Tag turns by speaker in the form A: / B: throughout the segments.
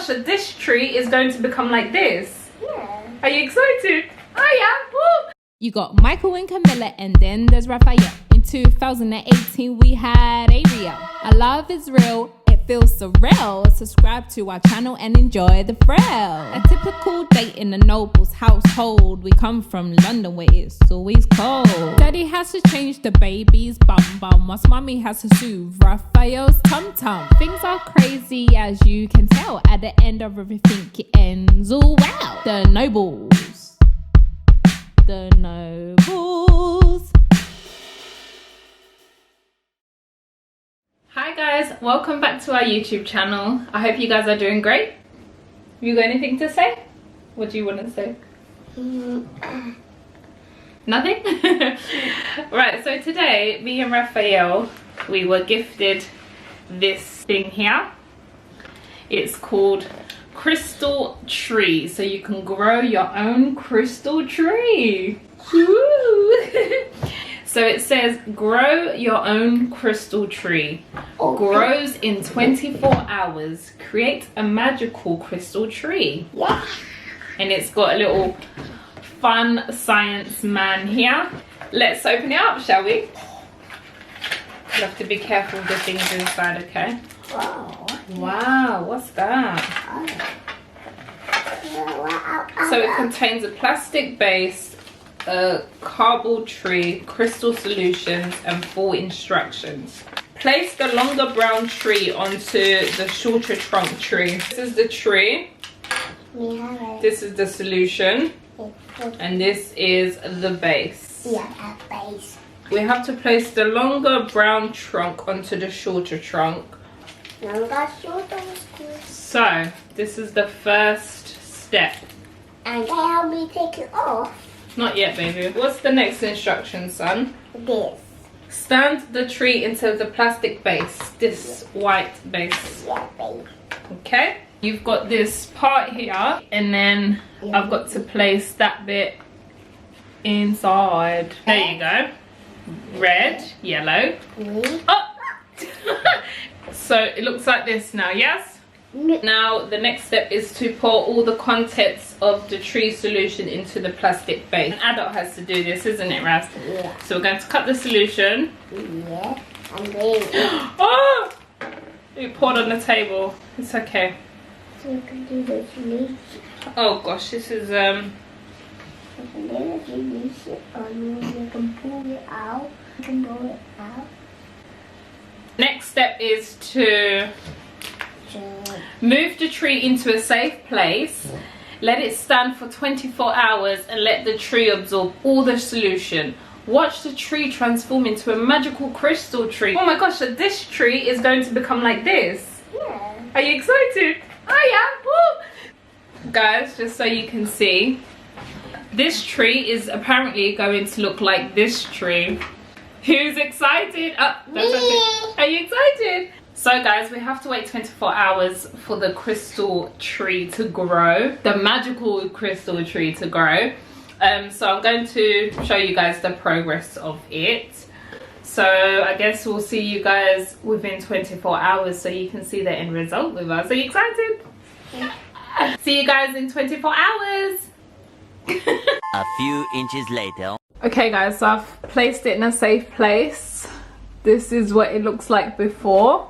A: gosh, this tree is going to become like this.
B: Yeah.
A: Are you excited? I am. Woo!
C: You got Michael and Camilla, and then there's Raphael. In 2018 we had Ariel. Our love is real, it feels surreal. Subscribe to our channel and enjoy the thrill. A typical day in a noble's household. We come from London where it's always cold. Daddy has to change the baby's bum bum, whilst mommy has to soothe Raphael's tum tum. Things are crazy as you can tell. At the end of everything it ends all well. The nobles. The nobles.
A: Hi guys, welcome back to our YouTube channel. I hope you guys are doing great. You got anything to say? What do you want to say? Nothing? Right, so today me and Raphael, we were gifted this thing here. It's called crystal tree, so you can grow your own crystal tree. Woo! So it says grow your own crystal tree, grows in 24 hours, create a magical crystal tree.
B: Yeah.
A: And it's got a little fun science man here. Let's open it up, shall we? You have to be careful of the things inside, okay?
B: Wow.
A: Wow, what's that? So it contains a plastic base, a cardboard tree, crystal solutions, and full instructions. Place the longer brown tree onto the shorter trunk tree. This is the tree. This is the solution. And this is the base.
B: Yeah, that base.
A: We have to place the longer brown trunk onto the shorter trunk. So, this is the first step.
B: And they help me take it off.
A: Not yet, baby. What's the next instruction, son?
B: This.
A: Stand the tree into the plastic base, this white base.
B: Yeah, base.
A: Okay? You've got this part here, and then I've got to place that bit inside. There you go. Red, yellow.
B: Green.
A: Oh! So it looks like this now, yes? Now the next step is to pour all the contents of the tree solution into the plastic base. An adult has to do this, isn't it, Raz?
B: Yeah.
A: So we're going to cut the solution.
B: Yeah. I'm green.
A: Oh! It poured on the table. It's okay.
B: So you can do the solution.
A: Oh gosh, this is
B: And then if you use it on you can pull it out. You can pull it out.
A: Next step is to move the tree into a safe place. Let it stand for 24 hours and let the tree absorb all the solution. Watch the tree transform into a magical crystal tree. Oh my gosh, so this tree is going to become like this.
B: Yeah.
A: Are you excited? I am. Woo! Guys, just so you can see, this tree is apparently going to look like this tree. Who's excited? Oh, are you excited? So guys, we have to wait 24 hours for the crystal tree to grow, the magical crystal tree to grow. So I'm going to show you guys the progress of it. So I guess we'll see you guys within 24 hours so you can see the end result with us. Are you excited? Yeah. See you guys in 24 hours.
D: A few inches later.
A: Okay guys, so I've placed it in a safe place. This is what it looks like before.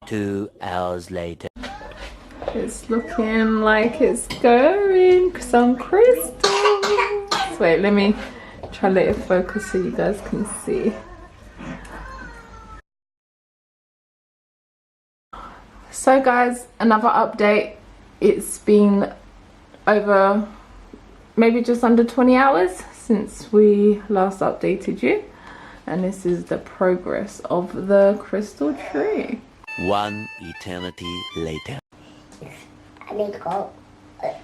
D: 2 hours later.
A: It's looking like it's going some crystals. Wait, let me try to let it focus so you guys can see. So guys, another update. It's been over maybe just under 20 hours since we last updated you, and this is the progress of the crystal tree.
D: 1 eternity later.
B: And they go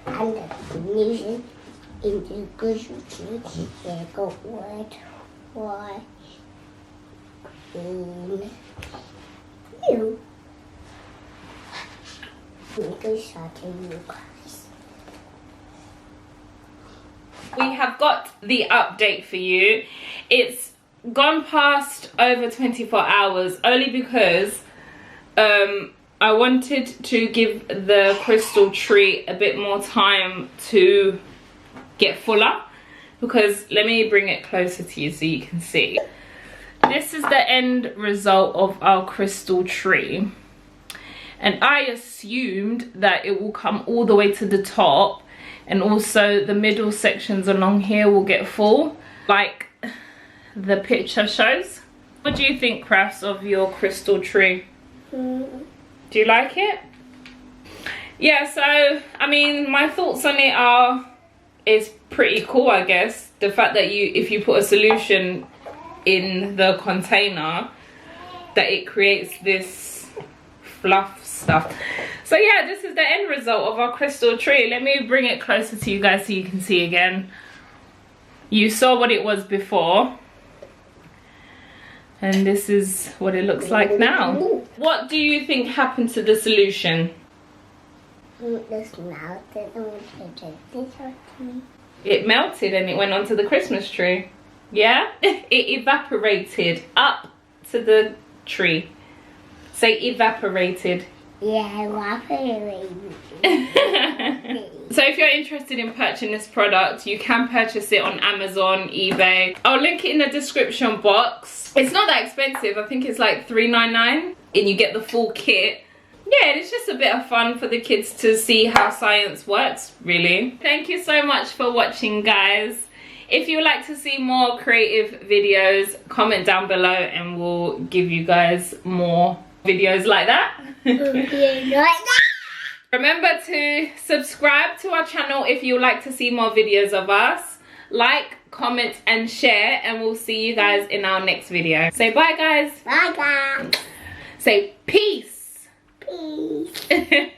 B: under the music into the crystal tree. They go red, white, green, blue.
A: We have got the update for you. It's gone past over 24 hours only because I wanted to give the crystal tree a bit more time to get fuller, because let me bring it closer to you so you can see. This is the end result of our crystal tree, and I assumed that it will come all the way to the top, and also the middle sections along here will get full like the picture shows. What do you think, Crafts, of your crystal tree? Do you like it? Yeah, so I mean, my thoughts on it are, it's pretty cool, I guess. The fact that if you put a solution in the container, that it creates this fluff stuff. So yeah, this is the end result of our crystal tree. Let me bring it closer to you guys so you can see again. You saw what it was before, and this is what it looks like now. What do you think happened to the solution? It melted and it went onto the Christmas tree. Yeah? It evaporated up to the tree. Say evaporated.
B: Yeah, evaporated.
A: So if you're interested in purchasing this product, you can purchase it on Amazon, eBay. I'll link it in the description box. It's not that expensive. I think it's like $3.99 and you get the full kit. Yeah, it's just a bit of fun for the kids to see how science works, really. Thank you so much for watching, guys. If you would like to see more creative videos, comment down below and we'll give you guys more videos like that. Remember to subscribe to our channel if you would like to see more videos of us. Like, comment and share, and we'll see you guys in our next video. Say bye, guys.
B: Bye, guys.
A: Say peace.
B: Peace.